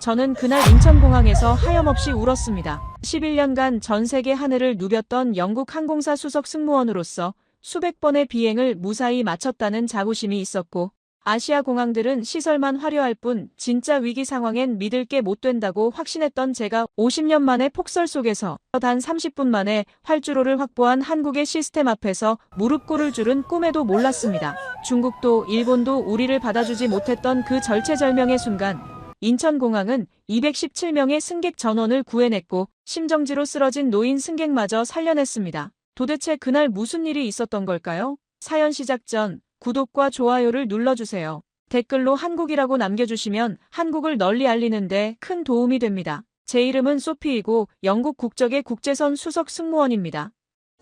저는 그날 인천공항에서 하염없이 울었습니다. 11년간 전 세계 하늘을 누볐던 영국 항공사 수석 승무원으로서 수백 번의 비행을 무사히 마쳤다는 자부심이 있었고, 아시아 공항들은 시설만 화려할 뿐 진짜 위기 상황엔 믿을 게 못 된다고 확신했던 제가 50년 만에 폭설 속에서 단 30분 만에 활주로를 확보한 한국의 시스템 앞에서 무릎 꿇을 줄은 꿈에도 몰랐습니다. 중국도 일본도 우리를 받아주지 못했던 그 절체절명의 순간, 인천공항은 217명의 승객 전원을 구해냈고 심정지로 쓰러진 노인 승객마저 살려냈습니다. 도대체 그날 무슨 일이 있었던 걸까요? 사연 시작 전 구독과 좋아요를 눌러주세요. 댓글로 한국이라고 남겨주시면 한국을 널리 알리는데 큰 도움이 됩니다. 제 이름은 소피이고 영국 국적의 국제선 수석 승무원입니다.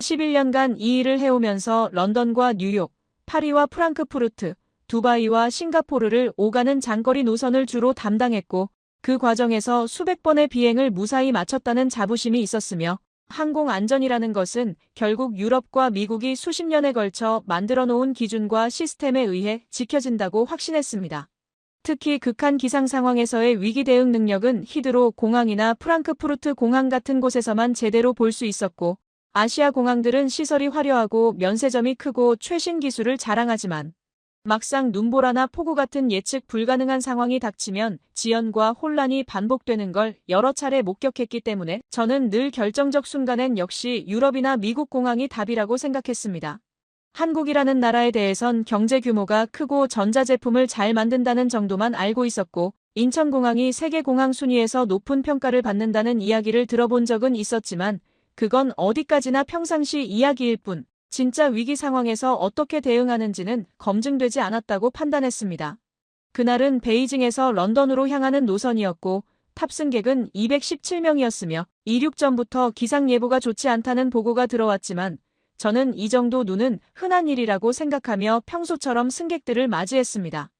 11년간 이 일을 해오면서 런던과 뉴욕, 파리와 프랑크푸르트, 두바이와 싱가포르를 오가는 장거리 노선을 주로 담당했고, 그 과정에서 수백 번의 비행을 무사히 마쳤다는 자부심이 있었으며, 항공 안전이라는 것은 결국 유럽과 미국이 수십 년에 걸쳐 만들어 놓은 기준과 시스템에 의해 지켜진다고 확신했습니다. 특히 극한 기상 상황에서의 위기 대응 능력은 히드로 공항이나 프랑크푸르트 공항 같은 곳에서만 제대로 볼 수 있었고, 아시아 공항들은 시설이 화려하고 면세점이 크고 최신 기술을 자랑하지만 막상 눈보라나 폭우 같은 예측 불가능한 상황이 닥치면 지연과 혼란이 반복되는 걸 여러 차례 목격했기 때문에 저는 늘 결정적 순간엔 역시 유럽이나 미국 공항이 답이라고 생각했습니다. 한국이라는 나라에 대해선 경제 규모가 크고 전자제품을 잘 만든다는 정도만 알고 있었고, 인천공항이 세계공항 순위에서 높은 평가를 받는다는 이야기를 들어본 적은 있었지만 그건 어디까지나 평상시 이야기일 뿐 진짜 위기 상황에서 어떻게 대응하는지는 검증되지 않았다고 판단했습니다. 그날은 베이징에서 런던으로 향하는 노선이었고 탑승객은 217명이었으며 이륙 전부터 기상 예보가 좋지 않다는 보고가 들어왔지만 저는 이 정도 눈은 흔한 일이라고 생각하며 평소처럼 승객들을 맞이했습니다.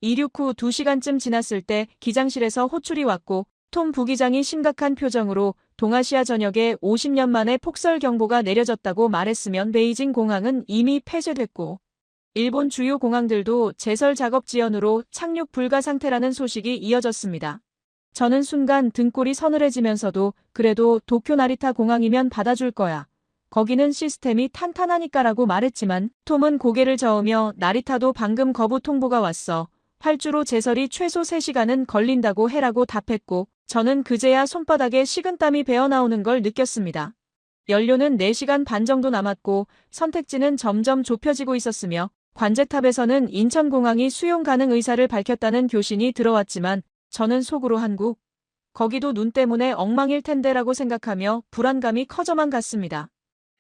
이륙 후 2시간쯤 지났을 때 기장실에서 호출이 왔고 톰 부기장이 심각한 표정으로 동아시아 전역에 50년 만에 폭설 경보가 내려졌다고 말했으면 베이징 공항은 이미 폐쇄됐고 일본 주요 공항들도 제설 작업 지연으로 착륙 불가 상태라는 소식이 이어졌습니다. 저는 순간 등골이 서늘해지면서도 그래도 도쿄 나리타 공항이면 받아줄 거야. 거기는 시스템이 탄탄하니까라고 말했지만 톰은 고개를 저으며 나리타도 방금 거부 통보가 왔어. 활주로 제설이 최소 3시간은 걸린다고 해라고 답했고 저는 그제야 손바닥에 식은땀이 배어나오는 걸 느꼈습니다. 연료는 4시간 반 정도 남았고 선택지는 점점 좁혀지고 있었으며 관제탑에서는 인천공항이 수용 가능 의사를 밝혔다는 교신이 들어왔지만 저는 속으로 한국, 거기도 눈 때문에 엉망일 텐데라고 생각하며 불안감이 커져만 갔습니다.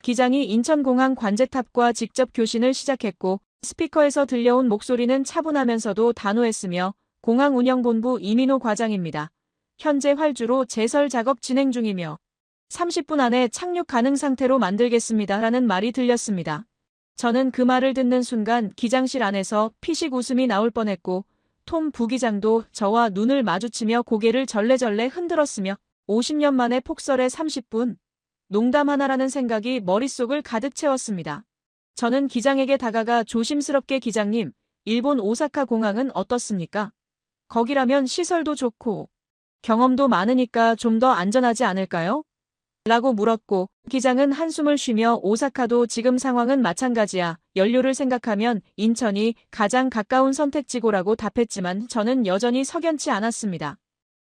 기장이 인천공항 관제탑과 직접 교신을 시작했고 스피커에서 들려온 목소리는 차분하면서도 단호했으며 공항운영본부 이민호 과장입니다. 현재 활주로 제설 작업 진행 중이며 30분 안에 착륙 가능 상태로 만들겠습니다라는 말이 들렸습니다. 저는 그 말을 듣는 순간 기장실 안에서 피식 웃음이 나올 뻔했고 톰 부기장도 저와 눈을 마주치며 고개를 절레절레 흔들었으며 50년 만에 폭설에 30분? 농담 하나라는 생각이 머릿속을 가득 채웠습니다. 저는 기장에게 다가가 조심스럽게 기장님, 일본 오사카 공항은 어떻습니까? 거기라면 시설도 좋고 경험도 많으니까 좀 더 안전하지 않을까요? 라고 물었고 기장은 한숨을 쉬며 오사카도 지금 상황은 마찬가지야. 연료를 생각하면 인천이 가장 가까운 선택지고라고 답했지만 저는 여전히 석연치 않았습니다.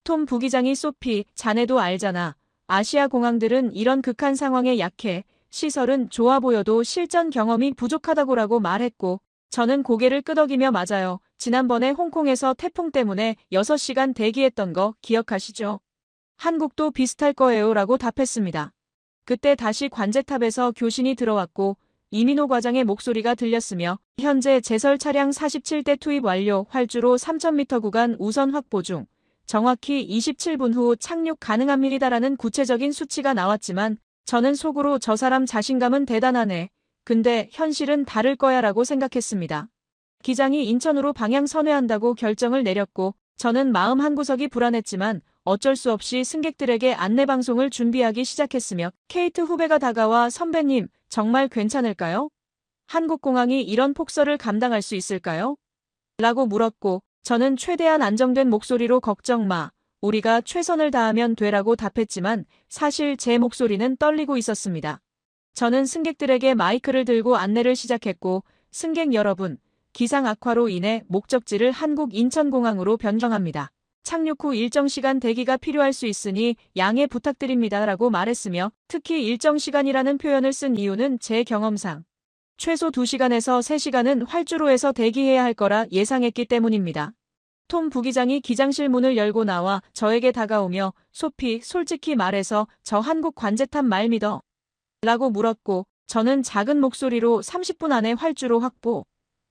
톰 부기장이 소피, 자네도 알잖아. 아시아 공항들은 이런 극한 상황에 약해. 시설은 좋아 보여도 실전 경험이 부족하다고라고 말했고 저는 고개를 끄덕이며 맞아요. 지난번에 홍콩에서 태풍 때문에 6시간 대기했던 거 기억하시죠? 한국도 비슷할 거예요 라고 답했습니다. 그때 다시 관제탑에서 교신이 들어왔고 이민호 과장의 목소리가 들렸으며 현재 제설 차량 47대 투입 완료, 활주로 3000m 구간 우선 확보 중, 정확히 27분 후 착륙 가능합니다라는 구체적인 수치가 나왔지만 저는 속으로 저 사람 자신감은 대단하네. 근데 현실은 다를 거야 라고 생각했습니다. 기장이 인천으로 방향 선회한다고 결정을 내렸고 저는 마음 한구석이 불안했지만 어쩔 수 없이 승객들에게 안내방송을 준비하기 시작했으며 케이트 후배가 다가와 선배님, 정말 괜찮을까요? 한국공항이 이런 폭설을 감당할 수 있을까요? 라고 물었고 저는 최대한 안정된 목소리로 걱정 마. 우리가 최선을 다하면 되라고 답했지만 사실 제 목소리는 떨리고 있었습니다. 저는 승객들에게 마이크를 들고 안내를 시작했고, 승객 여러분, 기상 악화로 인해 목적지를 한국 인천공항으로 변경합니다. 착륙 후 일정 시간 대기가 필요할 수 있으니 양해 부탁드립니다 라고 말했으며, 특히 일정 시간이라는 표현을 쓴 이유는 제 경험상 최소 2시간에서 3시간은 활주로에서 대기해야 할 거라 예상했기 때문입니다. 톰 부기장이 기장실 문을 열고 나와 저에게 다가오며 소피, 솔직히 말해서 저 한국 관제탑 말 믿어? 라고 물었고, 저는 작은 목소리로 30분 안에 활주로 확보.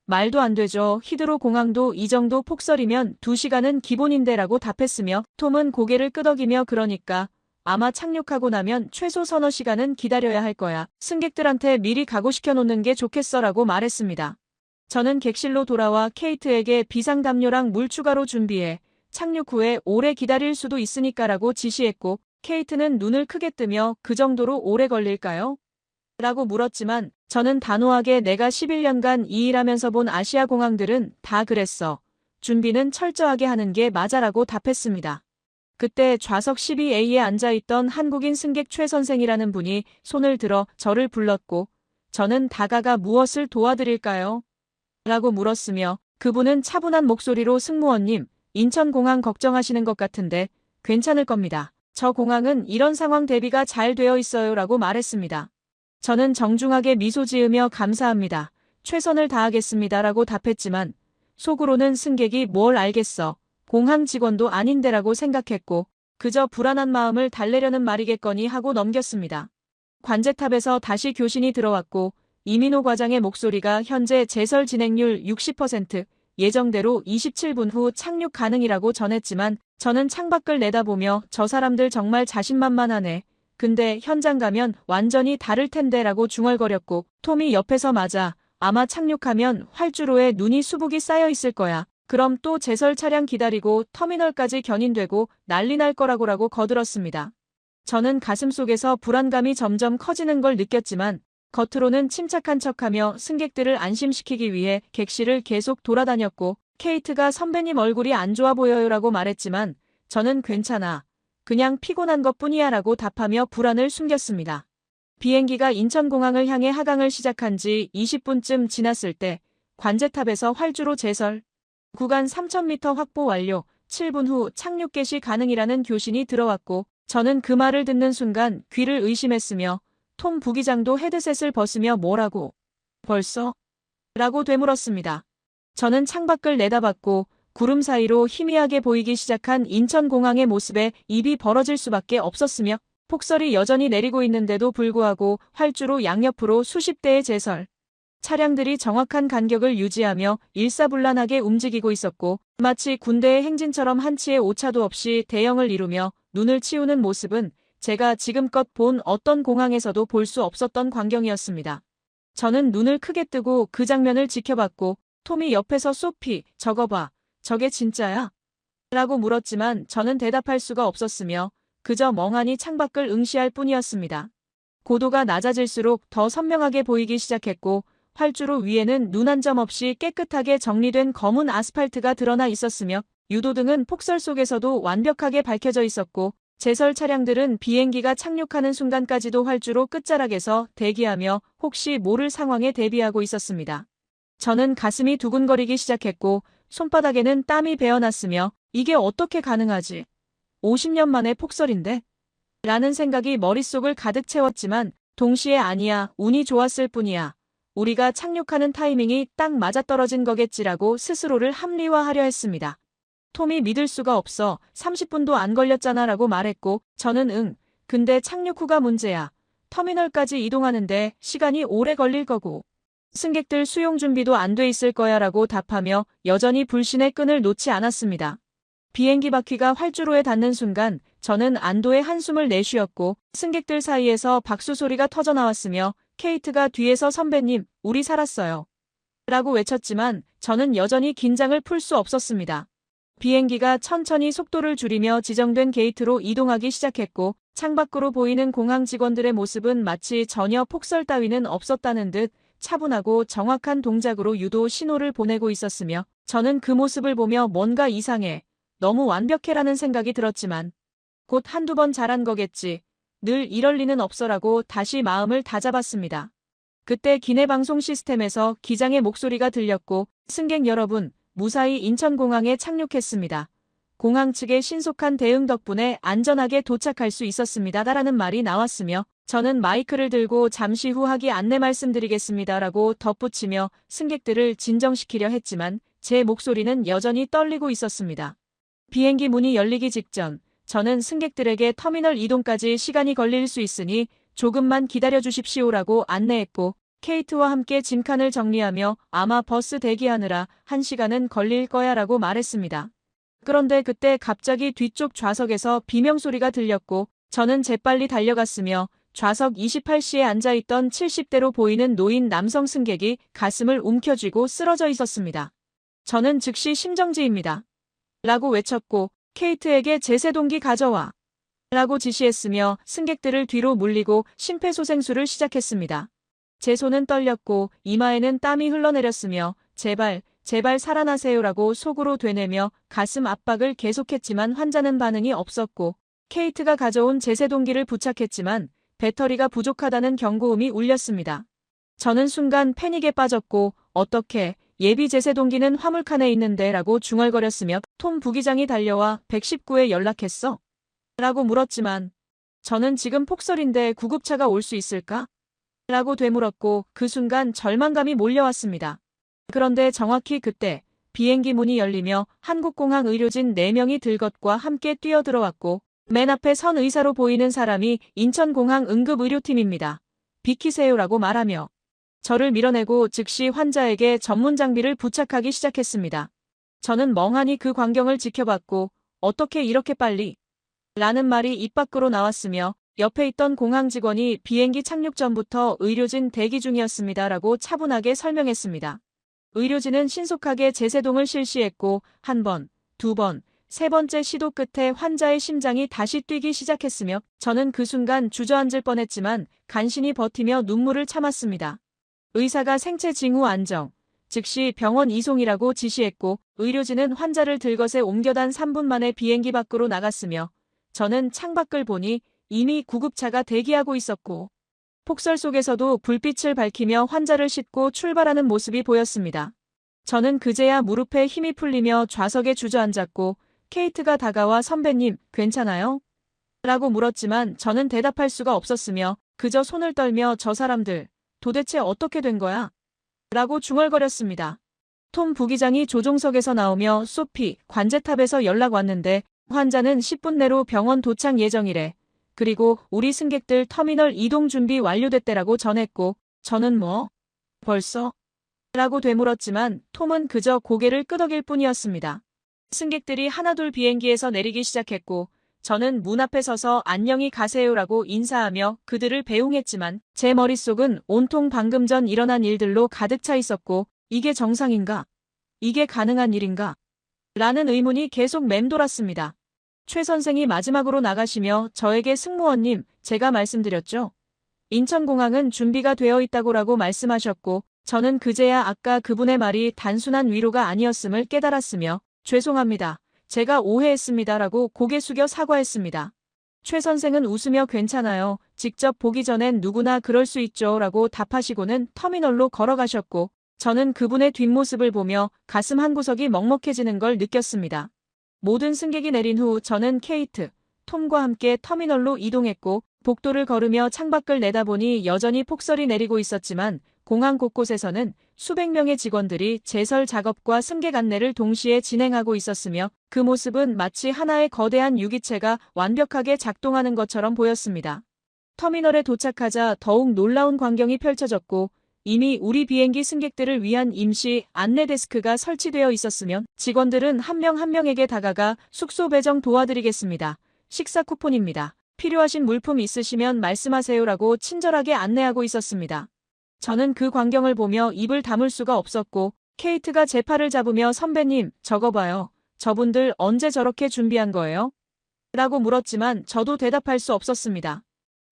말도 안 되죠. 히드로 공항도 이 정도 폭설이면 2시간은 기본인데 라고 답했으며, 톰은 고개를 끄덕이며 그러니까 아마 착륙하고 나면 최소 서너 시간은 기다려야 할 거야. 승객들한테 미리 각오시켜 놓는 게 좋겠어 라고 말했습니다. 저는 객실로 돌아와 케이트에게 비상담요랑 물 추가로 준비해 착륙 후에 오래 기다릴 수도 있으니까 라고 지시했고, 케이트는 눈을 크게 뜨며 그 정도로 오래 걸릴까요? 라고 물었지만 저는 단호하게 내가 11년간 이 일하면서 본 아시아 공항들은 다 그랬어. 준비는 철저하게 하는 게 맞아라고 답했습니다. 그때 좌석 12A에 앉아있던 한국인 승객 최 선생이라는 분이 손을 들어 저를 불렀고, 저는 다가가 무엇을 도와드릴까요? 라고 물었으며, 그분은 차분한 목소리로 승무원님, 인천공항 걱정하시는 것 같은데 괜찮을 겁니다. 저 공항은 이런 상황 대비가 잘 되어 있어요 라고 말했습니다. 저는 정중하게 미소 지으며 감사합니다. 최선을 다하겠습니다 라고 답했지만 속으로는 승객이 뭘 알겠어. 공항 직원도 아닌데 라고 생각했고 그저 불안한 마음을 달래려는 말이겠거니 하고 넘겼습니다. 관제탑에서 다시 교신이 들어왔고 이민호 과장의 목소리가 현재 제설 진행률 60%, 예정대로 27분 후 착륙 가능이라고 전했지만 저는 창밖을 내다보며 저 사람들 정말 자신만만하네. 근데 현장 가면 완전히 다를 텐데 라고 중얼거렸고 톰이 옆에서 맞아 아마 착륙하면 활주로에 눈이 수북이 쌓여 있을 거야. 그럼 또 제설 차량 기다리고 터미널까지 견인되고 난리 날 거라고 거들었습니다. 저는 가슴속에서 불안감이 점점 커지는 걸 느꼈지만 겉으로는 침착한 척하며 승객들을 안심시키기 위해 객실을 계속 돌아다녔고 케이트가 선배님 얼굴이 안 좋아 보여요라고 말했지만 저는 괜찮아. 그냥 피곤한 것뿐이야 라고 답하며 불안을 숨겼습니다. 비행기가 인천공항을 향해 하강을 시작한 지 20분쯤 지났을 때 관제탑에서 활주로 제설, 구간 3000m 확보 완료, 7분 후 착륙 개시 가능이라는 교신이 들어왔고 저는 그 말을 듣는 순간 귀를 의심했으며 톰 부기장도 헤드셋을 벗으며 뭐라고? 벌써? 라고 되물었습니다. 저는 창밖을 내다봤고 구름 사이로 희미하게 보이기 시작한 인천공항의 모습에 입이 벌어질 수밖에 없었으며 폭설이 여전히 내리고 있는데도 불구하고 활주로 양옆으로 수십 대의 제설 차량들이 정확한 간격을 유지하며 일사불란하게 움직이고 있었고 마치 군대의 행진처럼 한치의 오차도 없이 대형을 이루며 눈을 치우는 모습은 제가 지금껏 본 어떤 공항에서도 볼 수 없었던 광경이었습니다. 저는 눈을 크게 뜨고 그 장면을 지켜봤고 톰이 옆에서 소피, 저거 봐. 저게 진짜야? 라고 물었지만 저는 대답할 수가 없었으며 그저 멍하니 창밖을 응시할 뿐이었습니다. 고도가 낮아질수록 더 선명하게 보이기 시작했고 활주로 위에는 눈 한 점 없이 깨끗하게 정리된 검은 아스팔트가 드러나 있었으며 유도등은 폭설 속에서도 완벽하게 밝혀져 있었고 제설 차량들은 비행기가 착륙하는 순간까지도 활주로 끝자락에서 대기하며 혹시 모를 상황에 대비하고 있었습니다. 저는 가슴이 두근거리기 시작했고 손바닥에는 땀이 배어났으며 이게 어떻게 가능하지? 50년 만에 폭설인데? 라는 생각이 머릿속을 가득 채웠지만 동시에 아니야, 운이 좋았을 뿐이야. 우리가 착륙하는 타이밍이 딱 맞아떨어진 거겠지라고 스스로를 합리화하려 했습니다. 톰이 믿을 수가 없어. 30분도 안 걸렸잖아 라고 말했고 저는 응. 근데 착륙 후가 문제야. 터미널까지 이동하는데 시간이 오래 걸릴 거고. 승객들 수용 준비도 안 돼 있을 거야 라고 답하며 여전히 불신의 끈을 놓지 않았습니다. 비행기 바퀴가 활주로에 닿는 순간 저는 안도의 한숨을 내쉬었고 승객들 사이에서 박수 소리가 터져나왔으며 케이트가 뒤에서 선배님, 우리 살았어요. 라고 외쳤지만 저는 여전히 긴장을 풀 수 없었습니다. 비행기가 천천히 속도를 줄이며 지정된 게이트로 이동하기 시작했고 창밖으로 보이는 공항 직원들의 모습은 마치 전혀 폭설 따위는 없었다는 듯 차분하고 정확한 동작으로 유도 신호를 보내고 있었으며 저는 그 모습을 보며 뭔가 이상해. 너무 완벽해라는 생각이 들었지만 곧 한두 번 잘한 거겠지. 늘 이럴 리는 없어라고 다시 마음을 다잡았습니다. 그때 기내 방송 시스템에서 기장의 목소리가 들렸고 승객 여러분, 무사히 인천공항에 착륙했습니다. 공항 측의 신속한 대응 덕분에 안전하게 도착할 수 있었습니다라는 말이 나왔으며 저는 마이크를 들고 잠시 후 하기 안내 말씀드리겠습니다라고 덧붙이며 승객들을 진정시키려 했지만 제 목소리는 여전히 떨리고 있었습니다. 비행기 문이 열리기 직전 저는 승객들에게 터미널 이동까지 시간이 걸릴 수 있으니 조금만 기다려 주십시오라고 안내했고 케이트와 함께 짐칸을 정리하며 아마 버스 대기하느라 1시간은 걸릴 거야 라고 말했습니다. 그런데 그때 갑자기 뒤쪽 좌석에서 비명소리가 들렸고 저는 재빨리 달려갔으며 좌석 28C에 앉아있던 70대로 보이는 노인 남성 승객이 가슴을 움켜쥐고 쓰러져 있었습니다. 저는 즉시 심정지입니다. 라고 외쳤고 케이트에게 제세동기 가져와 라고 지시했으며 승객들을 뒤로 물리고 심폐소생술을 시작했습니다. 제 손은 떨렸고 이마에는 땀이 흘러내렸으며 제발 살아나세요라고 속으로 되뇌며 가슴 압박을 계속했지만 환자는 반응이 없었고 케이트가 가져온 제세동기를 부착했지만 배터리가 부족하다는 경고음이 울렸습니다. 저는 순간 패닉에 빠졌고 어떻게 예비 제세동기는 화물칸에 있는데 라고 중얼거렸으며 톰 부기장이 달려와 119에 연락했어? 라고 물었지만 저는 지금 폭설인데 구급차가 올 수 있을까? 라고 되물었고 그 순간 절망감이 몰려왔습니다. 그런데 정확히 그때 비행기 문이 열리며 한국공항 의료진 4명이 들것과 함께 뛰어들어왔고 맨 앞에 선 의사로 보이는 사람이 인천공항 응급의료팀입니다. 비키세요라고 말하며 저를 밀어내고 즉시 환자에게 전문 장비를 부착하기 시작했습니다. 저는 멍하니 그 광경을 지켜봤고 어떻게 이렇게 빨리? 라는 말이 입 밖으로 나왔으며 옆에 있던 공항 직원이 비행기 착륙 전부터 의료진 대기 중이었습니다라고 차분하게 설명했습니다. 의료진은 신속하게 제세동을 실시했고 한 번, 두 번, 세 번째 시도 끝에 환자의 심장이 다시 뛰기 시작했으며 저는 그 순간 주저앉을 뻔했지만 간신히 버티며 눈물을 참았습니다. 의사가 생체 징후 안정, 즉시 병원 이송이라고 지시했고 의료진은 환자를 들것에 옮겨단 3분 만에 비행기 밖으로 나갔으며 저는 창밖을 보니 이미 구급차가 대기하고 있었고 폭설 속에서도 불빛을 밝히며 환자를 싣고 출발하는 모습이 보였습니다. 저는 그제야 무릎에 힘이 풀리며 좌석에 주저앉았고 케이트가 다가와 선배님, 괜찮아요? 라고 물었지만 저는 대답할 수가 없었으며 그저 손을 떨며 저 사람들, 도대체 어떻게 된 거야? 라고 중얼거렸습니다. 톰 부기장이 조종석에서 나오며 소피, 관제탑에서 연락 왔는데 환자는 10분 내로 병원 도착 예정이래. 그리고 우리 승객들 터미널 이동 준비 완료됐대라고 전했고 저는 뭐? 벌써? 라고 되물었지만 톰은 그저 고개를 끄덕일 뿐이었습니다. 승객들이 하나둘 비행기에서 내리기 시작했고 저는 문 앞에 서서 안녕히 가세요라고 인사하며 그들을 배웅했지만 제 머릿속은 온통 방금 전 일어난 일들로 가득 차 있었고 이게 정상인가? 이게 가능한 일인가? 라는 의문이 계속 맴돌았습니다. 최 선생이 마지막으로 나가시며 저에게 승무원님, 제가 말씀드렸죠. 인천공항은 준비가 되어 있다고라고 말씀하셨고 저는 그제야 아까 그분의 말이 단순한 위로가 아니었음을 깨달았으며 죄송합니다. 제가 오해했습니다라고 고개 숙여 사과했습니다. 최 선생은 웃으며 괜찮아요. 직접 보기 전엔 누구나 그럴 수 있죠 라고 답하시고는 터미널로 걸어가셨고 저는 그분의 뒷모습을 보며 가슴 한구석이 먹먹해지는 걸 느꼈습니다. 모든 승객이 내린 후 저는 케이트, 톰과 함께 터미널로 이동했고 복도를 걸으며 창밖을 내다보니 여전히 폭설이 내리고 있었지만 공항 곳곳에서는 수백 명의 직원들이 제설 작업과 승객 안내를 동시에 진행하고 있었으며 그 모습은 마치 하나의 거대한 유기체가 완벽하게 작동하는 것처럼 보였습니다. 터미널에 도착하자 더욱 놀라운 광경이 펼쳐졌고 이미 우리 비행기 승객들을 위한 임시 안내 데스크가 설치되어 있었으며 직원들은 한 명 한 명에게 다가가 숙소 배정 도와드리겠습니다. 식사 쿠폰입니다. 필요하신 물품 있으시면 말씀하세요라고 친절하게 안내하고 있었습니다. 저는 그 광경을 보며 입을 다물 수가 없었고 케이트가 제 팔을 잡으며 선배님, 저거 봐요. 저분들 언제 저렇게 준비한 거예요? 라고 물었지만 저도 대답할 수 없었습니다.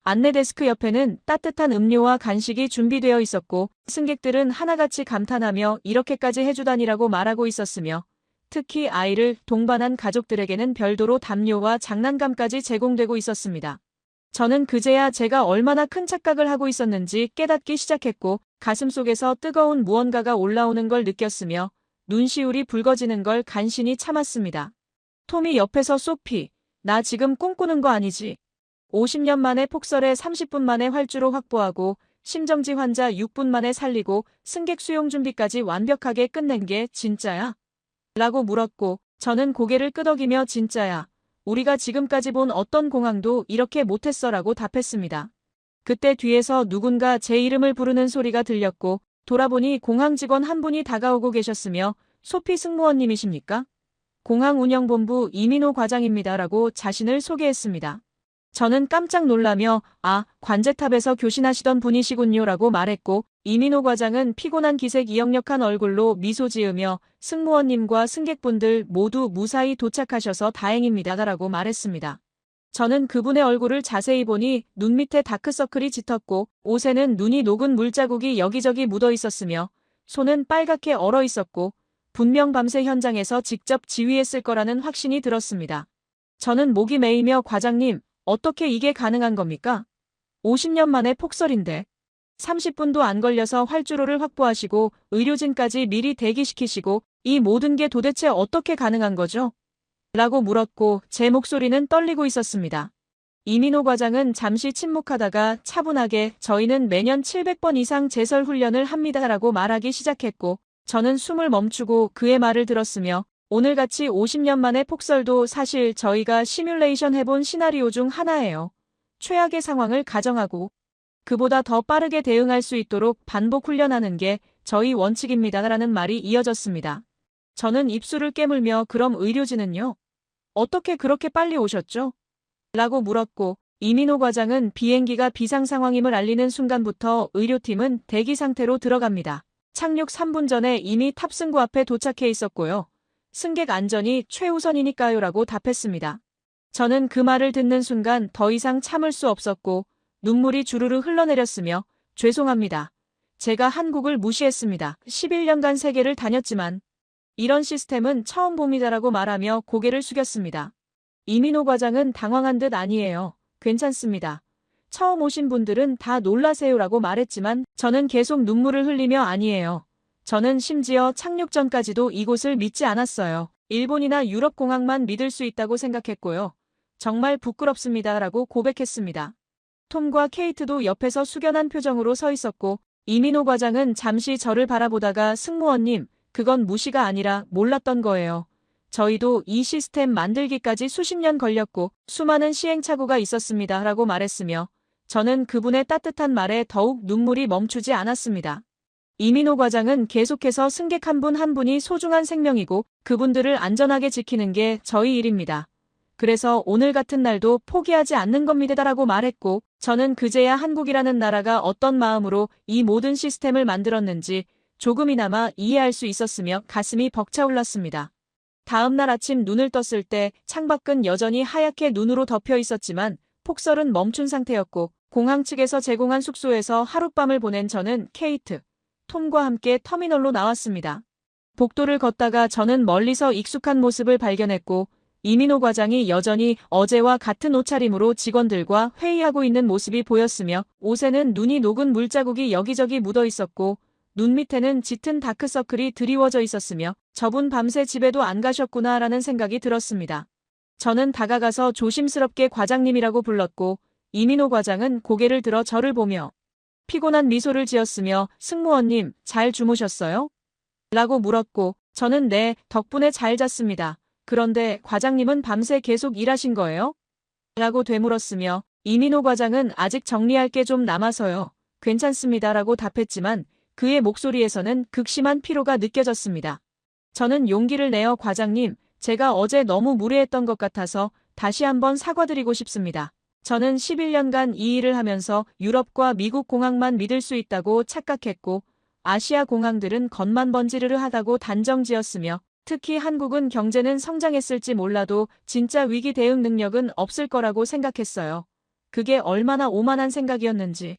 안내 데스크 옆에는 따뜻한 음료와 간식이 준비되어 있었고 승객들은 하나같이 감탄하며 이렇게까지 해주다니라고 말하고 있었으며 특히 아이를 동반한 가족들에게는 별도로 담요와 장난감까지 제공되고 있었습니다. 저는 그제야 제가 얼마나 큰 착각을 하고 있었는지 깨닫기 시작했고 가슴속에서 뜨거운 무언가가 올라오는 걸 느꼈으며 눈시울이 붉어지는 걸 간신히 참았습니다. 톰이 옆에서 소피, 나 지금 꿈꾸는 거 아니지? 50년 만에 폭설에 30분 만에 활주로 확보하고 심정지 환자 6분 만에 살리고 승객 수용 준비까지 완벽하게 끝낸 게 진짜야? 라고 물었고 저는 고개를 끄덕이며 진짜야. 우리가 지금까지 본 어떤 공항도 이렇게 못했어 라고 답했습니다. 그때 뒤에서 누군가 제 이름을 부르는 소리가 들렸고 돌아보니 공항 직원 한 분이 다가오고 계셨으며 소피 승무원님이십니까? 공항운영본부 이민호 과장입니다 라고 자신을 소개했습니다. 저는 깜짝 놀라며 관제탑에서 교신하시던 분이시군요 라고 말했고 이민호 과장은 피곤한 기색 이역역한 얼굴로 미소 지으며 승무원님과 승객분들 모두 무사히 도착하셔서 다행입니다 라고 말했습니다. 저는 그분의 얼굴을 자세히 보니 눈 밑에 다크서클이 짙었고 옷에는 눈이 녹은 물자국이 여기저기 묻어 있었으며 손은 빨갛게 얼어 있었고 분명 밤새 현장에서 직접 지휘했을 거라는 확신이 들었습니다. 저는 목이 메이며 과장님, 어떻게 이게 가능한 겁니까? 50년 만에 폭설인데 30분도 안 걸려서 활주로를 확보하시고 의료진까지 미리 대기시키시고 이 모든 게 도대체 어떻게 가능한 거죠? 라고 물었고 제 목소리는 떨리고 있었습니다. 이민호 과장은 잠시 침묵하다가 차분하게 저희는 매년 700번 이상 제설 훈련을 합니다라고 말하기 시작했고 저는 숨을 멈추고 그의 말을 들었으며 오늘같이 50년 만의 폭설도 사실 저희가 시뮬레이션 해본 시나리오 중 하나예요. 최악의 상황을 가정하고 그보다 더 빠르게 대응할 수 있도록 반복 훈련하는 게 저희 원칙입니다라는 말이 이어졌습니다. 저는 입술을 깨물며 그럼 의료진은요? 어떻게 그렇게 빨리 오셨죠? 라고 물었고 이민호 과장은 비행기가 비상 상황임을 알리는 순간부터 의료팀은 대기 상태로 들어갑니다. 착륙 3분 전에 이미 탑승구 앞에 도착해 있었고요. 승객 안전이 최우선이니까요 라고 답했습니다. 저는 그 말을 듣는 순간 더 이상 참을 수 없었고 눈물이 주르르 흘러내렸으며 죄송합니다. 제가 한국을 무시했습니다. 11년간 세계를 다녔지만 이런 시스템은 처음 봅니다라고 말하며 고개를 숙였습니다. 이민호 과장은 당황한 듯 아니에요. 괜찮습니다. 처음 오신 분들은 다 놀라세요라고 말했지만 저는 계속 눈물을 흘리며 아니에요. 저는 심지어 착륙 전까지도 이곳을 믿지 않았어요. 일본이나 유럽 공항만 믿을 수 있다고 생각했고요. 정말 부끄럽습니다라고 고백했습니다. 톰과 케이트도 옆에서 숙연한 표정으로 서 있었고 이민호 과장은 잠시 저를 바라보다가 승무원님, 그건 무시가 아니라 몰랐던 거예요. 저희도 이 시스템 만들기까지 수십 년 걸렸고 수많은 시행착오가 있었습니다 라고 말했으며 저는 그분의 따뜻한 말에 더욱 눈물이 멈추지 않았습니다. 이민호 과장은 계속해서 승객 한 분 한 분이 소중한 생명이고 그분들을 안전하게 지키는 게 저희 일입니다. 그래서 오늘 같은 날도 포기하지 않는 겁니다라고 말했고 저는 그제야 한국이라는 나라가 어떤 마음으로 이 모든 시스템을 만들었는지 조금이나마 이해할 수 있었으며 가슴이 벅차올랐습니다. 다음 날 아침 눈을 떴을 때 창밖은 여전히 하얗게 눈으로 덮여 있었지만 폭설은 멈춘 상태였고 공항 측에서 제공한 숙소에서 하룻밤을 보낸 저는 케이트, 톰과 함께 터미널로 나왔습니다. 복도를 걷다가 저는 멀리서 익숙한 모습을 발견했고 이민호 과장이 여전히 어제와 같은 옷차림으로 직원들과 회의하고 있는 모습이 보였으며 옷에는 눈이 녹은 물자국이 여기저기 묻어 있었고 눈 밑에는 짙은 다크서클이 드리워져 있었으며 저분 밤새 집에도 안 가셨구나라는 생각이 들었습니다. 저는 다가가서 조심스럽게 과장님이라고 불렀고 이민호 과장은 고개를 들어 저를 보며 피곤한 미소를 지었으며 승무원님 잘 주무셨어요? 라고 물었고 저는 네, 덕분에 잘 잤습니다. 그런데 과장님은 밤새 계속 일하신 거예요? 라고 되물었으며 이민호 과장은 아직 정리할 게 좀 남아서요. 괜찮습니다 라고 답했지만 그의 목소리에서는 극심한 피로가 느껴졌습니다. 저는 용기를 내어 과장님, 제가 어제 너무 무례했던 것 같아서 다시 한번 사과드리고 싶습니다. 저는 11년간 이 일을 하면서 유럽과 미국 공항만 믿을 수 있다고 착각했고 아시아 공항들은 겉만 번지르르 하다고 단정지었으며 특히 한국은 경제는 성장했을지 몰라도 진짜 위기 대응 능력은 없을 거라고 생각했어요. 그게 얼마나 오만한 생각이었는지.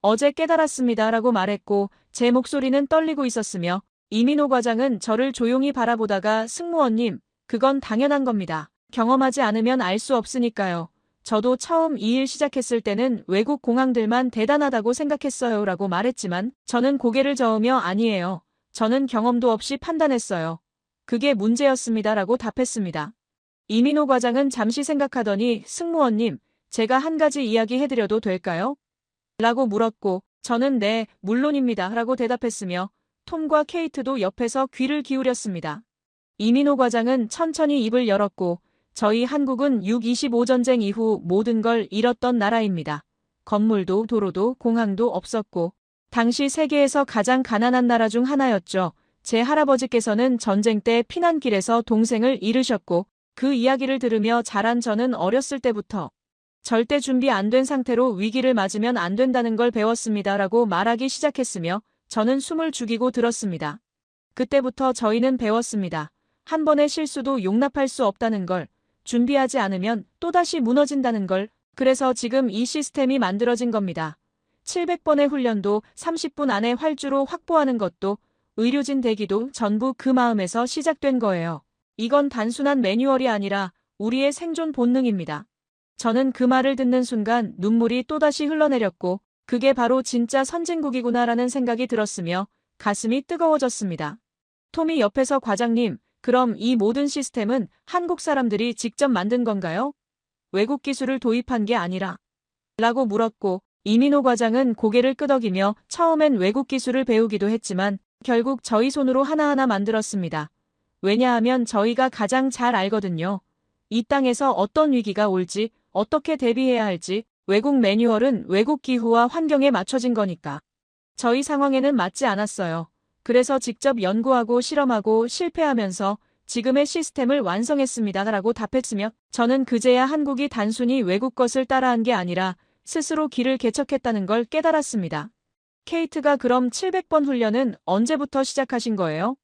어제 깨달았습니다 라고 말했고 제 목소리는 떨리고 있었으며 이민호 과장은 저를 조용히 바라보다가 승무원님, 그건 당연한 겁니다. 경험하지 않으면 알 수 없으니까요. 저도 처음 이 일 시작했을 때는 외국 공항들만 대단하다고 생각했어요 라고 말했지만 저는 고개를 저으며 아니에요. 저는 경험도 없이 판단했어요. 그게 문제였습니다 라고 답했습니다. 이민호 과장은 잠시 생각하더니 승무원님, 제가 한 가지 이야기 해드려도 될까요? 라고 물었고 저는 네, 물론입니다 라고 대답했으며 톰과 케이트도 옆에서 귀를 기울였습니다. 이민호 과장은 천천히 입을 열었고 저희 한국은 6.25 전쟁 이후 모든 걸 잃었던 나라입니다. 건물도 도로도 공항도 없었고 당시 세계에서 가장 가난한 나라 중 하나였죠. 제 할아버지께서는 전쟁 때 피난길에서 동생을 잃으셨고 그 이야기를 들으며 자란 저는 어렸을 때부터 절대 준비 안 된 상태로 위기를 맞으면 안 된다는 걸 배웠습니다 라고 말하기 시작했으며 저는 숨을 죽이고 들었습니다. 그때부터 저희는 배웠습니다. 한 번의 실수도 용납할 수 없다는 걸, 준비하지 않으면 또다시 무너진다는 걸, 그래서 지금 이 시스템이 만들어진 겁니다. 700번의 훈련도 30분 안에 활주로 확보하는 것도 의료진 대기도 전부 그 마음에서 시작된 거예요. 이건 단순한 매뉴얼이 아니라 우리의 생존 본능입니다. 저는 그 말을 듣는 순간 눈물이 또다시 흘러내렸고 그게 바로 진짜 선진국이구나라는 생각이 들었으며 가슴이 뜨거워졌습니다. 톰이 옆에서 과장님, 그럼 이 모든 시스템은 한국 사람들이 직접 만든 건가요? 외국 기술을 도입한 게 아니라? 라고 물었고 이민호 과장은 고개를 끄덕이며 처음엔 외국 기술을 배우기도 했지만 결국 저희 손으로 하나하나 만들었습니다. 왜냐하면 저희가 가장 잘 알거든요. 이 땅에서 어떤 위기가 올지, 어떻게 대비해야 할지, 외국 매뉴얼은 외국 기후와 환경에 맞춰진 거니까. 저희 상황에는 맞지 않았어요. 그래서 직접 연구하고 실험하고 실패하면서 지금의 시스템을 완성했습니다 라고 답했으며 저는 그제야 한국이 단순히 외국 것을 따라한 게 아니라 스스로 길을 개척했다는 걸 깨달았습니다. 케이트가 그럼 700번 훈련은 언제부터 시작하신 거예요?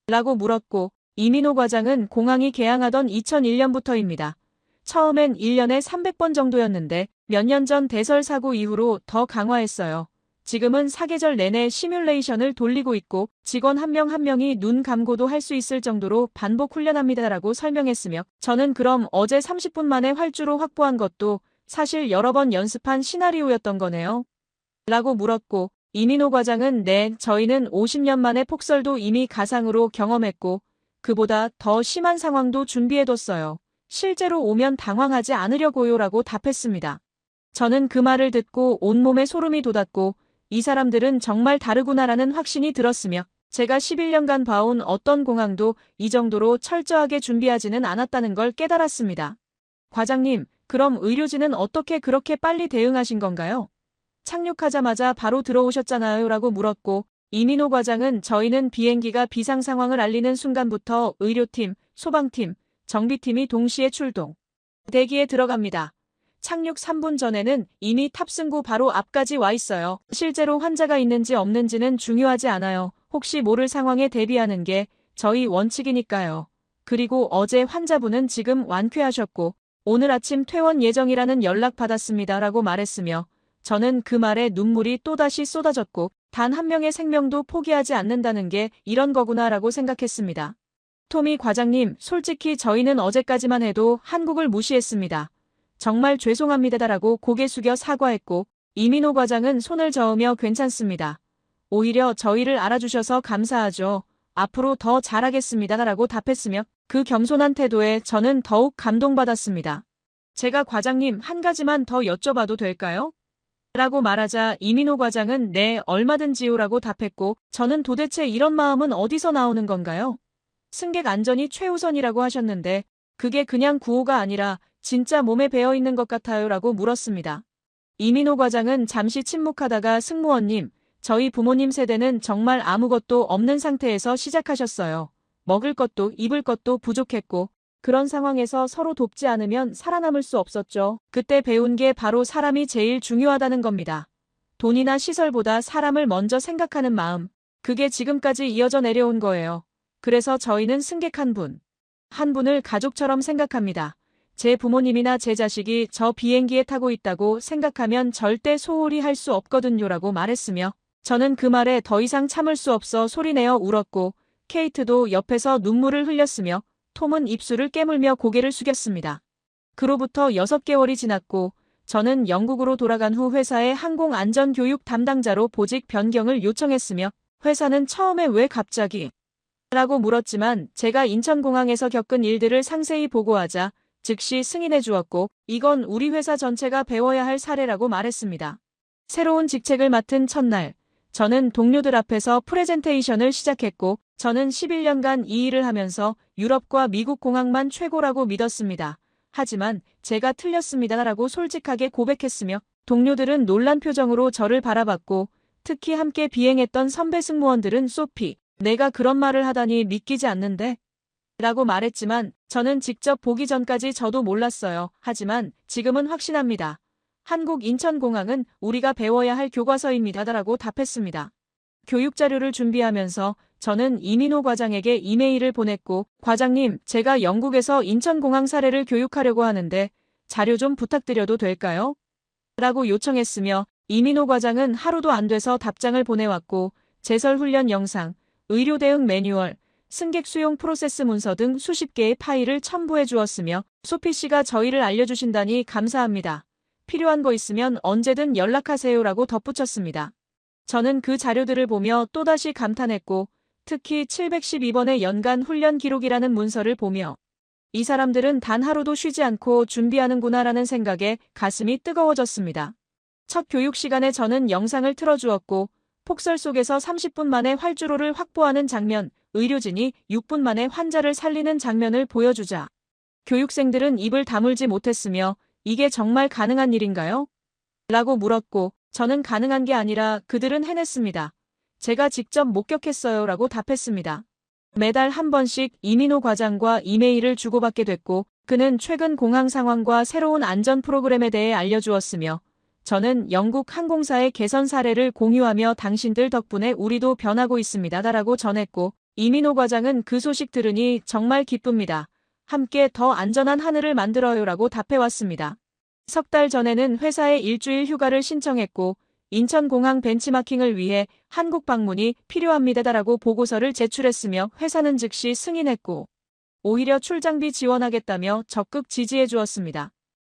라고 물었고 이민호 과장은 공항이 개항하던 2001년부터입니다. 처음엔 1년에 300번 정도였는데 몇 년 전 대설 사고 이후로 더 강화했어요. 지금은 사계절 내내 시뮬레이션을 돌리고 있고 직원 한 명 한 명이 눈 감고도 할 수 있을 정도로 반복 훈련합니다라고 설명했으며 저는 그럼 어제 30분 만에 활주로 확보한 것도 사실 여러 번 연습한 시나리오였던 거네요. 라고 물었고 이민호 과장은 네, 저희는 50년 만에 폭설도 이미 가상으로 경험했고 그보다 더 심한 상황도 준비해뒀어요. 실제로 오면 당황하지 않으려고요 라고 답했습니다. 저는 그 말을 듣고 온몸에 소름이 돋았고 이 사람들은 정말 다르구나라는 확신이 들었으며 제가 11년간 봐온 어떤 공항도 이 정도로 철저하게 준비하지는 않았다는 걸 깨달았습니다. 과장님, 그럼 의료진은 어떻게 그렇게 빨리 대응하신 건가요? 착륙하자마자 바로 들어오셨잖아요 라고 물었고 이민호 과장은 저희는 비행기가 비상 상황을 알리는 순간부터 의료팀, 소방팀, 정비팀이 동시에 출동. 대기에 들어갑니다. 착륙 3분 전에는 이미 탑승구 바로 앞까지 와 있어요. 실제로 환자가 있는지 없는지는 중요하지 않아요. 혹시 모를 상황에 대비하는 게 저희 원칙이니까요. 그리고 어제 환자분은 지금 완쾌하셨고 오늘 아침 퇴원 예정이라는 연락 받았습니다 라고 말했으며 저는 그 말에 눈물이 또다시 쏟아졌고 단 한 명의 생명도 포기하지 않는다는 게 이런 거구나 라고 생각했습니다. 토미 과장님, 솔직히 저희는 어제까지만 해도 한국을 무시했습니다. 정말 죄송합니다라고 고개 숙여 사과했고 이민호 과장은 손을 저으며 괜찮습니다. 오히려 저희를 알아주셔서 감사하죠. 앞으로 더 잘하겠습니다라고 답했으며 그 겸손한 태도에 저는 더욱 감동받았습니다. 제가 과장님 한 가지만 더 여쭤봐도 될까요? 라고 말하자 이민호 과장은 네, 얼마든지요라고 답했고 저는 도대체 이런 마음은 어디서 나오는 건가요? 승객 안전이 최우선이라고 하셨는데 그게 그냥 구호가 아니라 진짜 몸에 배어있는 것 같아요 라고 물었습니다. 이민호 과장은 잠시 침묵하다가 승무원님, 저희 부모님 세대는 정말 아무것도 없는 상태에서 시작하셨어요. 먹을 것도 입을 것도 부족했고 그런 상황에서 서로 돕지 않으면 살아남을 수 없었죠. 그때 배운 게 바로 사람이 제일 중요하다는 겁니다. 돈이나 시설보다 사람을 먼저 생각하는 마음, 그게 지금까지 이어져 내려온 거예요. 그래서 저희는 승객 한 분, 한 분을 가족처럼 생각합니다. 제 부모님이나 제 자식이 저 비행기에 타고 있다고 생각하면 절대 소홀히 할 수 없거든요라고 말했으며 저는 그 말에 더 이상 참을 수 없어 소리내어 울었고 케이트도 옆에서 눈물을 흘렸으며 톰은 입술을 깨물며 고개를 숙였습니다. 그로부터 6개월이 지났고 저는 영국으로 돌아간 후 회사의 항공안전교육 담당자로 보직 변경을 요청했으며 회사는 처음에 왜 갑자기? 라고 물었지만 제가 인천공항에서 겪은 일들을 상세히 보고하자 즉시 승인해 주었고 이건 우리 회사 전체가 배워야 할 사례라고 말했습니다. 새로운 직책을 맡은 첫날, 저는 동료들 앞에서 프레젠테이션을 시작했고 저는 11년간 이 일을 하면서 유럽과 미국 공항만 최고라고 믿었습니다. 하지만 제가 틀렸습니다라고 솔직하게 고백했으며 동료들은 놀란 표정으로 저를 바라봤고 특히 함께 비행했던 선배 승무원들은 소피, 내가 그런 말을 하다니 믿기지 않는데? 라고 말했지만 저는 직접 보기 전까지 저도 몰랐어요. 하지만 지금은 확신합니다. 한국 인천공항은 우리가 배워야 할 교과서입니다라고 답했습니다. 교육자료를 준비하면서 저는 이민호 과장에게 이메일을 보냈고 과장님, 제가 영국에서 인천공항 사례를 교육하려고 하는데 자료 좀 부탁드려도 될까요? 라고 요청했으며 이민호 과장은 하루도 안 돼서 답장을 보내왔고 제설훈련 영상, 의료 대응 매뉴얼, 승객 수용 프로세스 문서 등 수십 개의 파일을 첨부해 주었으며 소피 씨가 저희를 알려주신다니 감사합니다. 필요한 거 있으면 언제든 연락하세요라고 덧붙였습니다. 저는 그 자료들을 보며 또다시 감탄했고 특히 712번의 연간 훈련 기록이라는 문서를 보며 이 사람들은 단 하루도 쉬지 않고 준비하는구나라는 생각에 가슴이 뜨거워졌습니다. 첫 교육 시간에 저는 영상을 틀어주었고 폭설 속에서 30분 만에 활주로를 확보하는 장면, 의료진이 6분 만에 환자를 살리는 장면을 보여주자 교육생들은 입을 다물지 못했으며 이게 정말 가능한 일인가요? 라고 물었고 저는 가능한 게 아니라 그들은 해냈습니다. 제가 직접 목격했어요 라고 답했습니다. 매달 한 번씩 이민호 과장과 이메일을 주고받게 됐고 그는 최근 공항 상황과 새로운 안전 프로그램에 대해 알려주었으며 저는 영국 항공사의 개선 사례를 공유하며 당신들 덕분에 우리도 변하고 있습니다라고 전했고 이민호 과장은 그 소식 들으니 정말 기쁩니다. 함께 더 안전한 하늘을 만들어요라고 답해왔습니다. 석 달 전에는 회사에 일주일 휴가를 신청했고 인천공항 벤치마킹을 위해 한국 방문이 필요합니다라고 보고서를 제출했으며 회사는 즉시 승인했고 오히려 출장비 지원하겠다며 적극 지지해 주었습니다.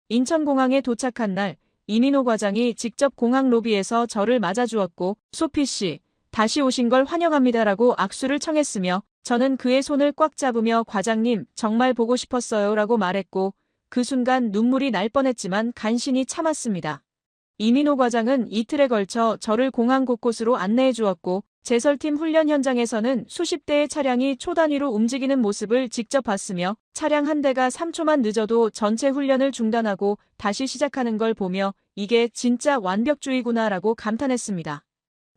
인천공항에 도착한 날 이민호 과장이 직접 공항 로비에서 저를 맞아주었고 소피 씨, 다시 오신 걸 환영합니다라고 악수를 청했으며 저는 그의 손을 꽉 잡으며 과장님 정말 보고 싶었어요 라고 말했고 그 순간 눈물이 날 뻔했지만 간신히 참았습니다. 이민호 과장은 이틀에 걸쳐 저를 공항 곳곳으로 안내해 주었고 제설팀 훈련 현장에서는 수십 대의 차량이 초단위로 움직이는 모습을 직접 봤으며 차량 한 대가 3초만 늦어도 전체 훈련을 중단하고 다시 시작하는 걸 보며 이게 진짜 완벽주의구나라고 감탄했습니다.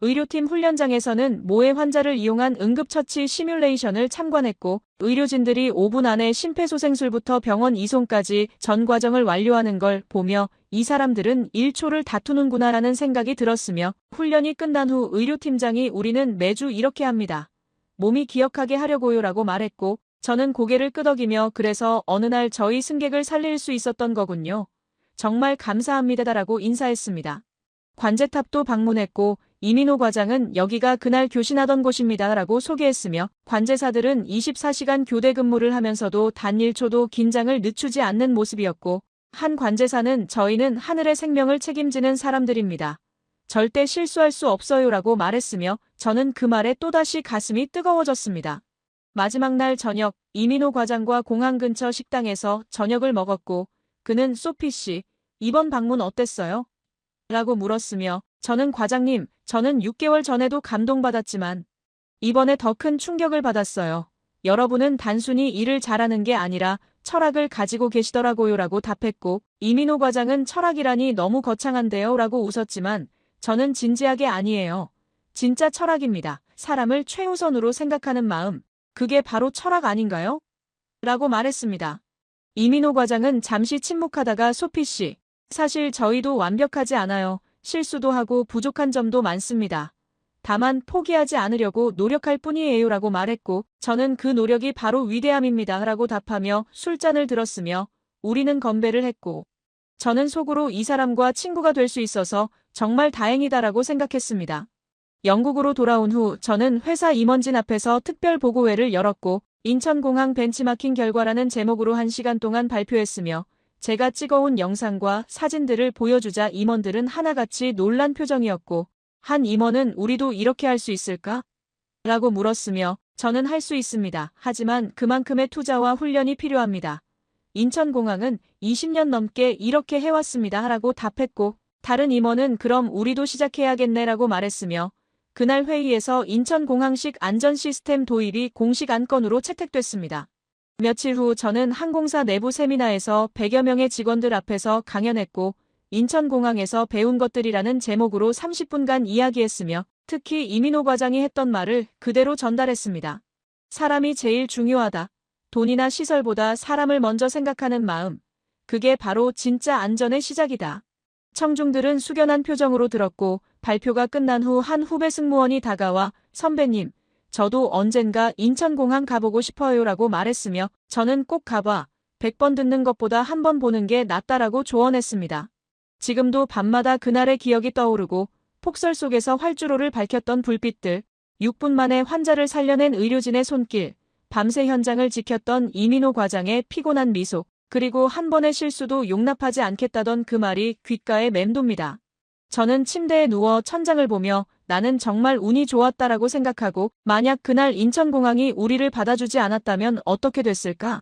의료팀 훈련장에서는 모해 환자를 이용한 응급처치 시뮬레이션을 참관했고 의료진들이 5분 안에 심폐소생술부터 병원 이송까지 전 과정을 완료하는 걸 보며 이 사람들은 1초를 다투는구나라는 생각이 들었으며 훈련이 끝난 후 의료팀장이 우리는 매주 이렇게 합니다. 몸이 기억하게 하려고요라고 말했고 저는 고개를 끄덕이며 그래서 어느 날 저희 승객을 살릴 수 있었던 거군요. 정말 감사합니다라고 인사했습니다. 관제탑도 방문했고 이민호 과장은 여기가 그날 교신하던 곳입니다라고 소개했으며 관제사들은 24시간 교대 근무를 하면서도 단 1초도 긴장을 늦추지 않는 모습이었고 한 관제사는 저희는 하늘의 생명을 책임지는 사람들입니다. 절대 실수할 수 없어요라고 말했으며 저는 그 말에 또다시 가슴이 뜨거워졌습니다. 마지막 날 저녁 이민호 과장과 공항 근처 식당에서 저녁을 먹었고 그는 소피 씨, 이번 방문 어땠어요? 라고 물었으며 저는 과장님, 저는 6개월 전에도 감동받았지만 이번에 더 큰 충격을 받았어요. 여러분은 단순히 일을 잘하는 게 아니라 철학을 가지고 계시더라고요 라고 답했고 이민호 과장은 철학이라니 너무 거창한데요 라고 웃었지만 저는 진지하게 아니에요. 진짜 철학입니다. 사람을 최우선으로 생각하는 마음. 그게 바로 철학 아닌가요? 라고 말했습니다. 이민호 과장은 잠시 침묵하다가 소피 씨, 사실 저희도 완벽하지 않아요. 실수도 하고 부족한 점도 많습니다. 다만 포기하지 않으려고 노력할 뿐이에요 라고 말했고 저는 그 노력이 바로 위대함입니다 라고 답하며 술잔을 들었으며 우리는 건배를 했고 저는 속으로 이 사람과 친구가 될 수 있어서 정말 다행이다라고 생각했습니다. 영국으로 돌아온 후 저는 회사 임원진 앞에서 특별 보고회를 열었고 인천공항 벤치마킹 결과라는 제목으로 1시간 동안 발표했으며 제가 찍어온 영상과 사진들을 보여주자 임원들은 하나같이 놀란 표정이었고 한 임원은 우리도 이렇게 할 수 있을까? 라고 물었으며 저는 할 수 있습니다. 하지만 그만큼의 투자와 훈련이 필요합니다. 인천공항은 20년 넘게 이렇게 해왔습니다. 라고 답했고 다른 임원은 그럼 우리도 시작해야겠네 라고 말했으며 그날 회의에서 인천공항식 안전시스템 도입이 공식 안건으로 채택됐습니다. 며칠 후 저는 항공사 내부 세미나에서 100여 명의 직원들 앞에서 강연했고 인천공항에서 배운 것들이라는 제목으로 30분간 이야기했으며 특히 이민호 과장이 했던 말을 그대로 전달했습니다. 사람이 제일 중요하다. 돈이나 시설보다 사람을 먼저 생각하는 마음. 그게 바로 진짜 안전의 시작이다. 청중들은 숙연한 표정으로 들었고 발표가 끝난 후 한 후배 승무원이 다가와 선배님, 저도 언젠가 인천공항 가보고 싶어요 라고 말했으며 저는 꼭 가봐. 100번 듣는 것보다 한 번 보는 게 낫다라고 조언했습니다. 지금도 밤마다 그날의 기억이 떠오르고 폭설 속에서 활주로를 밝혔던 불빛들, 6분 만에 환자를 살려낸 의료진의 손길, 밤새 현장을 지켰던 이민호 과장의 피곤한 미소, 그리고 한 번의 실수도 용납하지 않겠다던 그 말이 귓가에 맴돕니다. 저는 침대에 누워 천장을 보며 나는 정말 운이 좋았다라고 생각하고 만약 그날 인천공항이 우리를 받아주지 않았다면 어떻게 됐을까?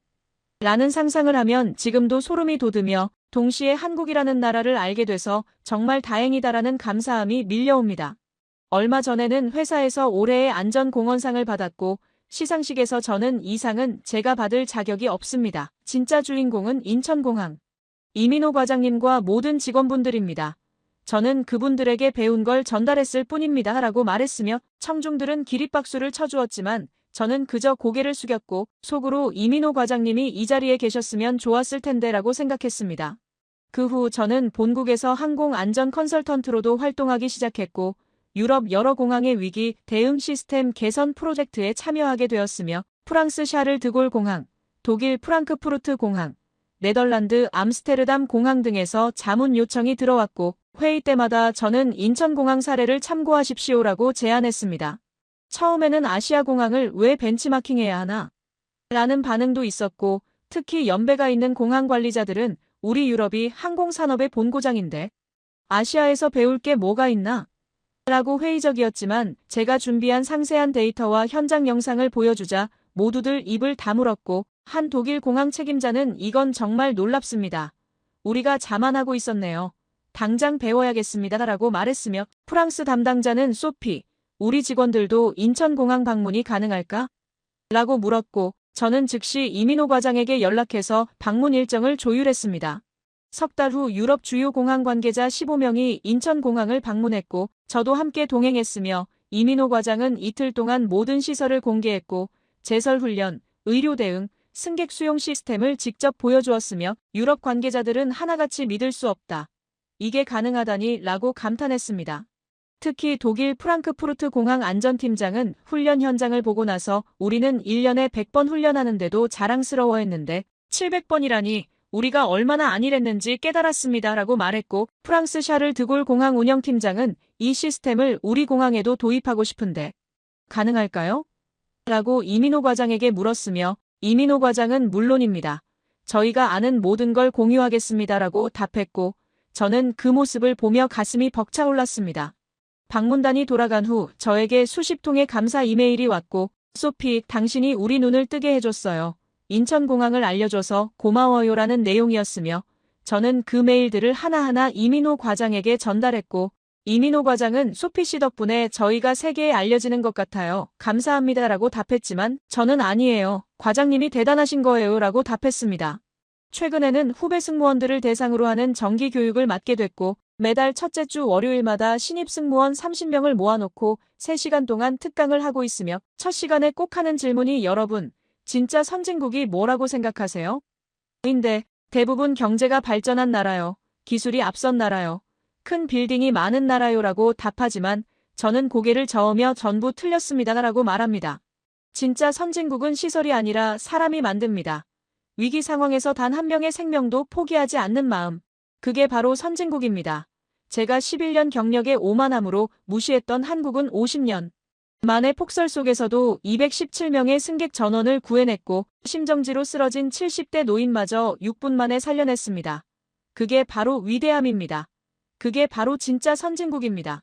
라는 상상을 하면 지금도 소름이 돋으며 동시에 한국이라는 나라를 알게 돼서 정말 다행이다라는 감사함이 밀려옵니다. 얼마 전에는 회사에서 올해의 안전공헌상을 받았고 시상식에서 저는 이 상은 제가 받을 자격이 없습니다. 진짜 주인공은 인천공항 이민호 과장님과 모든 직원분들입니다. 저는 그분들에게 배운 걸 전달했을 뿐입니다. 라고 말했으며 청중들은 기립박수를 쳐주었지만 저는 그저 고개를 숙였고 속으로 이민호 과장님이 이 자리에 계셨으면 좋았을 텐데 라고 생각했습니다. 그 후 저는 본국에서 항공안전 컨설턴트로도 활동하기 시작했고 유럽 여러 공항의 위기 대응 시스템 개선 프로젝트에 참여하게 되었으며 프랑스 샤를 드골 공항, 독일 프랑크푸르트 공항, 네덜란드 암스테르담 공항 등에서 자문 요청이 들어왔고 회의 때마다 저는 인천공항 사례를 참고하십시오라고 제안했습니다. 처음에는 아시아 공항을 왜 벤치마킹해야 하나? 라는 반응도 있었고 특히 연배가 있는 공항 관리자들은 우리 유럽이 항공산업의 본고장인데 아시아에서 배울 게 뭐가 있나? 라고 회의적이었지만 제가 준비한 상세한 데이터와 현장 영상을 보여주자 모두들 입을 다물었고 한 독일 공항 책임자는 이건 정말 놀랍습니다. 우리가 자만하고 있었네요. 당장 배워야겠습니다. 라고 말했으며 프랑스 담당자는 소피, 우리 직원들도 인천공항 방문이 가능할까? 라고 물었고 저는 즉시 이민호 과장에게 연락해서 방문 일정을 조율했습니다. 석 달 후 유럽 주요 공항 관계자 15명이 인천공항을 방문했고 저도 함께 동행했으며 이민호 과장은 이틀 동안 모든 시설을 공개했고 제설훈련, 의료 대응, 승객 수용 시스템을 직접 보여주었으며 유럽 관계자들은 하나같이 믿을 수 없다. 이게 가능하다니 라고 감탄했습니다. 특히 독일 프랑크푸르트 공항 안전팀장은 훈련 현장을 보고 나서 우리는 1년에 100번 훈련하는데도 자랑스러워했는데 700번이라니 우리가 얼마나 안일했는지 깨달았습니다. 라고 말했고 프랑스 샤를 드골 공항 운영팀장은 이 시스템을 우리 공항에도 도입하고 싶은데 가능할까요? 라고 이민호 과장에게 물었으며 이민호 과장은 물론입니다. 저희가 아는 모든 걸 공유하겠습니다. 라고 답했고 저는 그 모습을 보며 가슴이 벅차올랐습니다. 방문단이 돌아간 후 저에게 수십 통의 감사 이메일이 왔고 소피, 당신이 우리 눈을 뜨게 해줬어요. 인천공항을 알려줘서 고마워요라는 내용이었으며 저는 그 메일들을 하나하나 이민호 과장에게 전달했고 이민호 과장은 소피 씨 덕분에 저희가 세계에 알려지는 것 같아요. 감사합니다라고 답했지만 저는 아니에요. 과장님이 대단하신 거예요 라고 답했습니다. 최근에는 후배 승무원들을 대상으로 하는 정기 교육을 맡게 됐고 매달 첫째 주 월요일마다 신입 승무원 30명을 모아놓고 3시간 동안 특강을 하고 있으며 첫 시간에 꼭 하는 질문이 여러분, 진짜 선진국이 뭐라고 생각하세요? 인데 대부분 경제가 발전한 나라요. 기술이 앞선 나라요. 큰 빌딩이 많은 나라요 라고 답하지만 저는 고개를 저으며 전부 틀렸습니다라고 말합니다. 진짜 선진국은 시설이 아니라 사람이 만듭니다. 위기 상황에서 단 한 명의 생명도 포기하지 않는 마음. 그게 바로 선진국입니다. 제가 11년 경력의 오만함으로 무시했던 한국은 50년 만의 폭설 속에서도 217명의 승객 전원을 구해냈고 심정지로 쓰러진 70대 노인마저 6분 만에 살려냈습니다. 그게 바로 위대함입니다. 그게 바로 진짜 선진국입니다.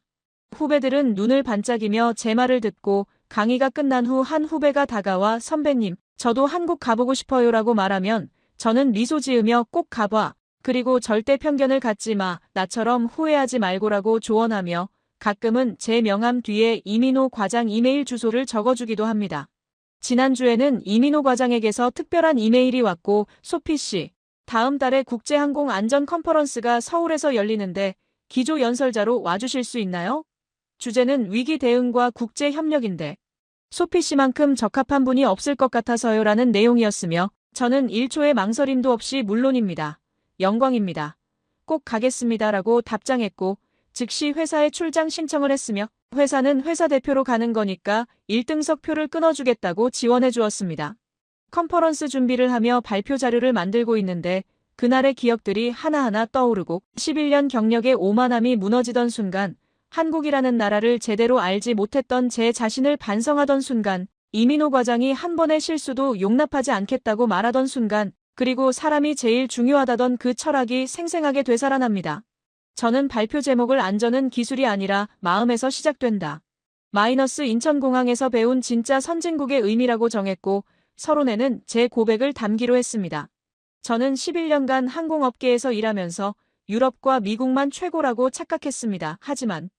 후배들은 눈을 반짝이며 제 말을 듣고 강의가 끝난 후 한 후배가 다가와 선배님, 저도 한국 가보고 싶어요라고 말하면 저는 미소 지으며 꼭 가봐. 그리고 절대 편견을 갖지 마. 나처럼 후회하지 말고라고 조언하며 가끔은 제 명함 뒤에 이민호 과장 이메일 주소를 적어주기도 합니다. 지난주에는 이민호 과장에게서 특별한 이메일이 왔고 소피 씨, 다음 달에 국제항공안전 컨퍼런스가 서울에서 열리는데 기조 연설자로 와주실 수 있나요? 주제는 위기 대응과 국제 협력인데 소피 씨만큼 적합한 분이 없을 것 같아서요 라는 내용이었으며 저는 1초의 망설임도 없이 물론입니다. 영광입니다. 꼭 가겠습니다 라고 답장했고 즉시 회사에 출장 신청을 했으며 회사는 회사 대표로 가는 거니까 1등석 표를 끊어주겠다고 지원해 주었습니다. 컨퍼런스 준비를 하며 발표 자료를 만들고 있는데 그날의 기억들이 하나하나 떠오르고 11년 경력의 오만함이 무너지던 순간 한국이라는 나라를 제대로 알지 못했던 제 자신을 반성하던 순간 이민호 과장이 한 번의 실수도 용납하지 않겠다고 말하던 순간 그리고 사람이 제일 중요하다던 그 철학이 생생하게 되살아납니다. 저는 발표 제목을 안전은 기술이 아니라 마음에서 시작된다. 마이너스 인천공항에서 배운 진짜 선진국의 의미라고 정했고 서론에는 제 고백을 담기로 했습니다. 저는 11년간 항공업계에서 일하면서 유럽과 미국만 최고라고 착각했습니다. 하지만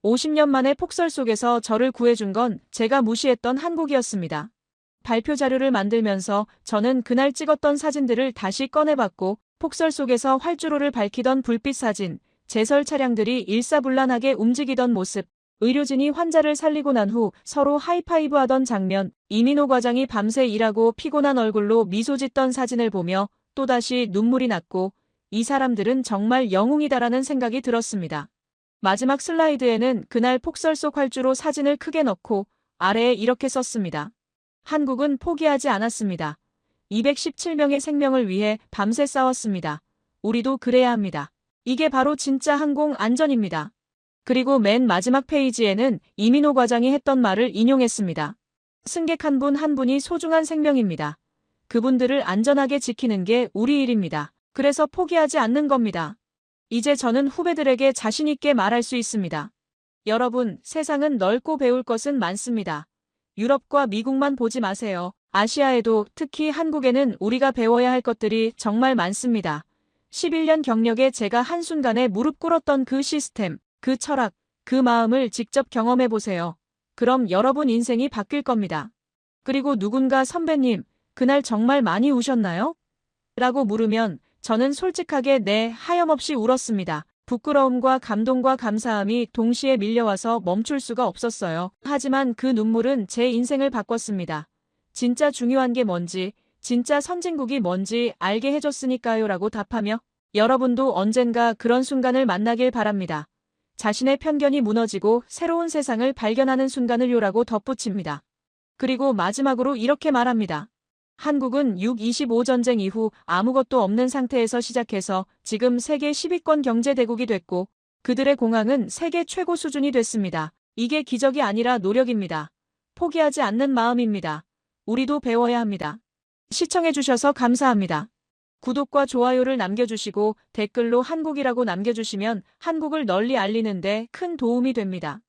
50년 만의 폭설 속에서 저를 구해준 건 제가 무시했던 한국이었습니다. 발표 자료를 만들면서 저는 그날 찍었던 사진들을 다시 꺼내봤고 폭설 속에서 활주로를 밝히던 불빛 사진, 제설 차량들이 일사불란하게 움직이던 모습, 의료진이 환자를 살리고 난 후 서로 하이파이브 하던 장면, 이민호 과장이 밤새 일하고 피곤한 얼굴로 미소 짓던 사진을 보며 또다시 눈물이 났고 이 사람들은 정말 영웅이다라는 생각이 들었습니다. 마지막 슬라이드에는 그날 폭설 속 활주로 사진을 크게 넣고 아래에 이렇게 썼습니다. 한국은 포기하지 않았습니다. 217명의 생명을 위해 밤새 싸웠습니다. 우리도 그래야 합니다. 이게 바로 진짜 항공 안전입니다. 그리고 맨 마지막 페이지에는 이민호 과장이 했던 말을 인용했습니다. 승객 한 분 한 분이 소중한 생명입니다. 그분들을 안전하게 지키는 게 우리 일입니다. 그래서 포기하지 않는 겁니다. 이제 저는 후배들에게 자신 있게 말할 수 있습니다. 여러분, 세상은 넓고 배울 것은 많습니다. 유럽과 미국만 보지 마세요. 아시아에도 특히 한국에는 우리가 배워야 할 것들이 정말 많습니다. 11년 경력에 제가 한순간에 무릎 꿇었던 그 시스템, 그 철학, 그 마음을 직접 경험해 보세요. 그럼 여러분 인생이 바뀔 겁니다. 그리고 누군가 선배님, 그날 정말 많이 우셨나요? 라고 물으면 저는 솔직하게 네, 하염없이 울었습니다. 부끄러움과 감동과 감사함이 동시에 밀려와서 멈출 수가 없었어요. 하지만 그 눈물은 제 인생을 바꿨습니다. 진짜 중요한 게 뭔지, 진짜 선진국이 뭔지 알게 해줬으니까요 라고 답하며 여러분도 언젠가 그런 순간을 만나길 바랍니다. 자신의 편견이 무너지고 새로운 세상을 발견하는 순간을 요라고 덧붙입니다. 그리고 마지막으로 이렇게 말합니다. 한국은 6.25 전쟁 이후 아무것도 없는 상태에서 시작해서 지금 세계 10위권 경제대국이 됐고 그들의 공항은 세계 최고 수준이 됐습니다. 이게 기적이 아니라 노력입니다. 포기하지 않는 마음입니다. 우리도 배워야 합니다. 시청해주셔서 감사합니다. 구독과 좋아요를 남겨주시고 댓글로 한국이라고 남겨주시면 한국을 널리 알리는 데 큰 도움이 됩니다.